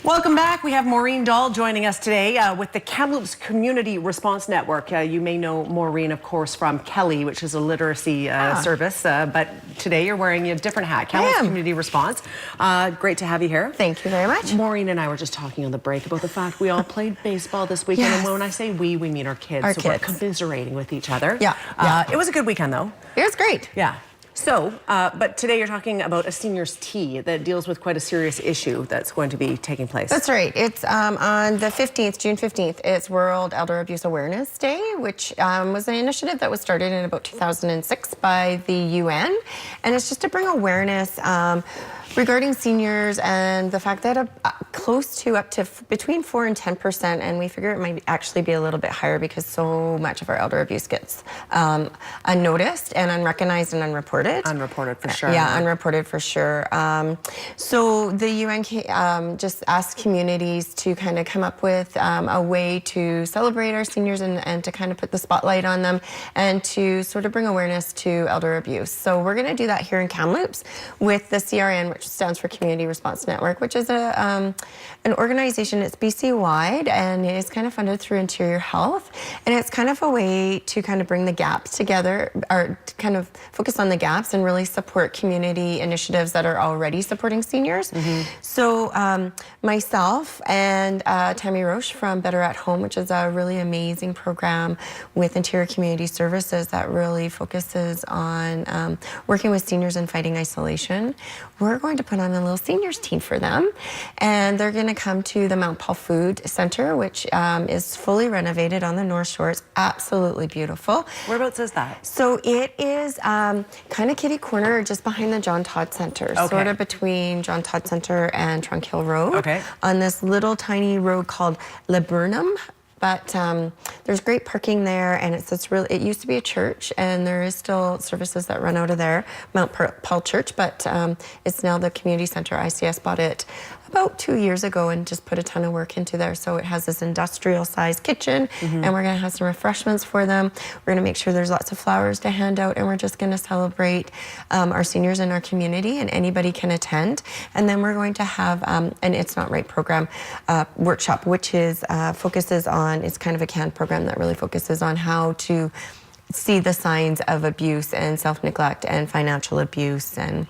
Welcome back. We have Maureen Dahl joining us today with the Kamloops Community Response Network. You may know Maureen, of course, from Kelly, which is a literacy service, but today you're wearing a different hat, Kamloops Community Response. Great to have you here. Thank you very much. Maureen and I were just talking on the break about the fact we all played baseball this weekend, and when I say we mean our kids. We're commiserating with each other. It was a good weekend, though. It was great. Yeah. So, but today you're talking about a seniors tea that deals with quite a serious issue that's going to be taking place. That's right. It's on the 15th, June 15th. It's World Elder Abuse Awareness Day, which was an initiative that was started in about 2006 by the UN. And it's just to bring awareness regarding seniors and the fact that close to up to between 4 and 10%, and we figure it might actually be a little bit higher because so much of our elder abuse gets unnoticed and unrecognized and unreported. Unreported for sure. Yeah, unreported for sure. So the UN just asked communities to kind of come up with a way to celebrate our seniors and to kind of put the spotlight on them and to sort of bring awareness to elder abuse. So we're going to do that here in Kamloops with the CRN, which stands for Community Response Network, which is an organization. It's BC-wide, and it is kind of funded through Interior Health, and it's kind of a way to kind of bring the gaps together, or to kind of focus on the gaps and really support community initiatives that are already supporting seniors. So myself and Tammy Roche from Better at Home, which is a really amazing program with Interior Community Services that really focuses on working with seniors and fighting isolation. We're going to put on a little seniors team for them, and they're going to come to the Mount Paul Food Center, which is fully renovated on the North Shore. It's absolutely beautiful. Whereabouts is that? So it is kind of kitty corner, just behind the John Todd Center, sort of between John Todd Center and Trunk Hill Road, on this little tiny road called Laburnum. But there's great parking there, and it used to be a church, and there is still services that run out of there, Mount Paul Church, but it's now the community center. ICS bought it about 2 years ago and just put a ton of work into there. So it has this industrial sized kitchen, and we're gonna have some refreshments for them. We're gonna make sure there's lots of flowers to hand out, and we're just gonna celebrate our seniors in our community, and anybody can attend. And then we're going to have an It's Not Right program workshop, which is focuses on, it's kind of a CAN program that really focuses on how to see the signs of abuse and self-neglect and financial abuse and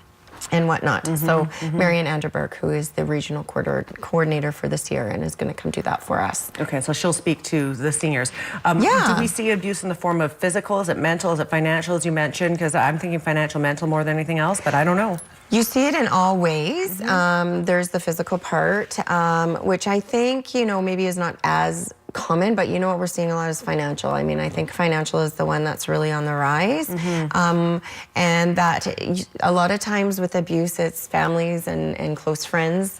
whatnot. So Marian Anderberg, who is the regional coordinator for the CRN, is going to come do that for us. Okay, so she'll speak to the seniors. Do we see abuse in the form of physical? Is it mental? Is it financial, as you mentioned? Because I'm thinking financial, mental more than anything else, but I don't know. You see it in all ways. There's the physical part, which I think, maybe is not as common, but what we're seeing a lot is financial. I mean, I think financial is the one that's really on the rise. And that a lot of times with abuse, it's families and close friends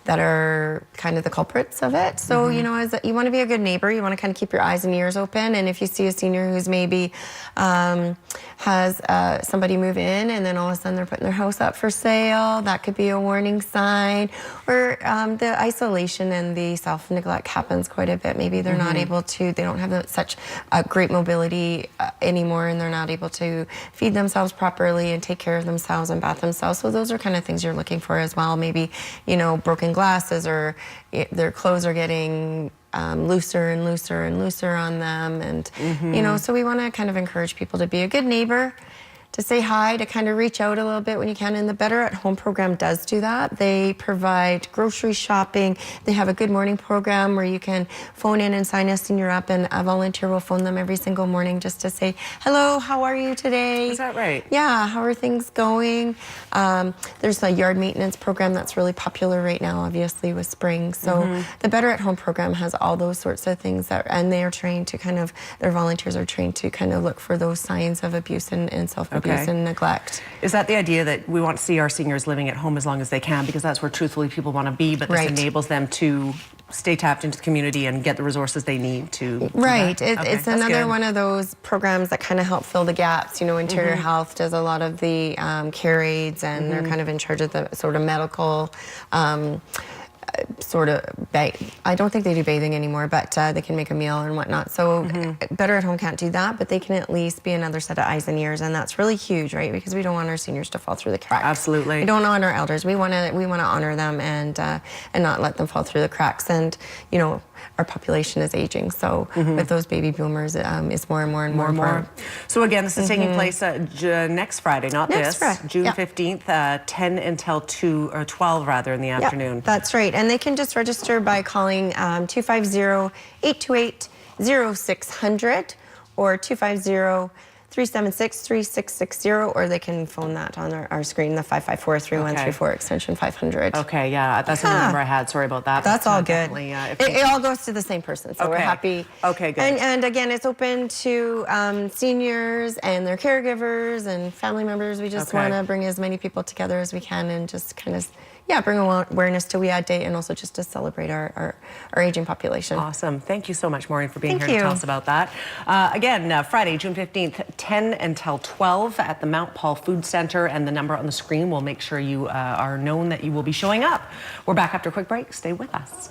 that are kind of the culprits of it. So, as you want to be a good neighbor, you want to kind of keep your eyes and ears open. And if you see a senior who's maybe has somebody move in and then all of a sudden they're putting their house up for sale, that could be a warning sign. Or the isolation and the self-neglect happens quite a bit. Maybe they're not able to, they don't have such great mobility anymore, and they're not able to feed themselves properly and take care of themselves and bath themselves. So those are kind of things you're looking for as well. Maybe, broken glasses, or their clothes are getting looser and looser and looser on them. And, so we want to kind of encourage people to be a good neighbor, to say hi, to kind of reach out a little bit when you can. And the Better at Home program does do that. They provide grocery shopping. They have a good morning program where you can phone in and sign a senior up, and a volunteer will phone them every single morning just to say, hello, how are you today? Is that right? Yeah, how are things going? There's a yard maintenance program that's really popular right now, obviously, with spring. So the Better at Home program has all those sorts of things and they are trained to their volunteers are trained to kind of look for those signs of abuse and self-abuse and neglect. Is that the idea, that we want to see our seniors living at home as long as they can, because that's where truthfully people want to be, but this enables them to stay tapped into the community and get the resources they need to It's another one of those programs that kind of help fill the gaps. Interior Health does a lot of the care aids, and they're kind of in charge of the sort of medical sort of I don't think they do bathing anymore, but they can make a meal and whatnot. So Better at Home can't do that, but they can at least be another set of eyes and ears, and that's really huge, right? Because we don't want our seniors to fall through the cracks. Absolutely. We don't want our elders. We want to honor them and not let them fall through the cracks. And you know, our population is aging, so with those baby boomers, it's more and more and more and more. So again, this is taking place next Friday, not Next this, Friday. June 15th, 10 until 2 or 12 rather in the afternoon. That's right, and they can just register by calling 250-828-0600 or 250-376-3660, or they can phone that on our screen, the 554-3134 extension 500. Okay, yeah, that's the number I had. Sorry about that. That's all good. It all goes to the same person, so we're happy. Okay, good. And again, it's open to seniors and their caregivers and family members. We just want to bring as many people together as we can and just kind of, bring awareness to We Add Day and also just to celebrate our aging population. Awesome. Thank you so much, Maureen, for being here to tell us about that. Again, Friday, June 15th, 10 until 12 at the Mount Paul Food Center, and the number on the screen will make sure you are known that you will be showing up. We're back after a quick break. Stay with us.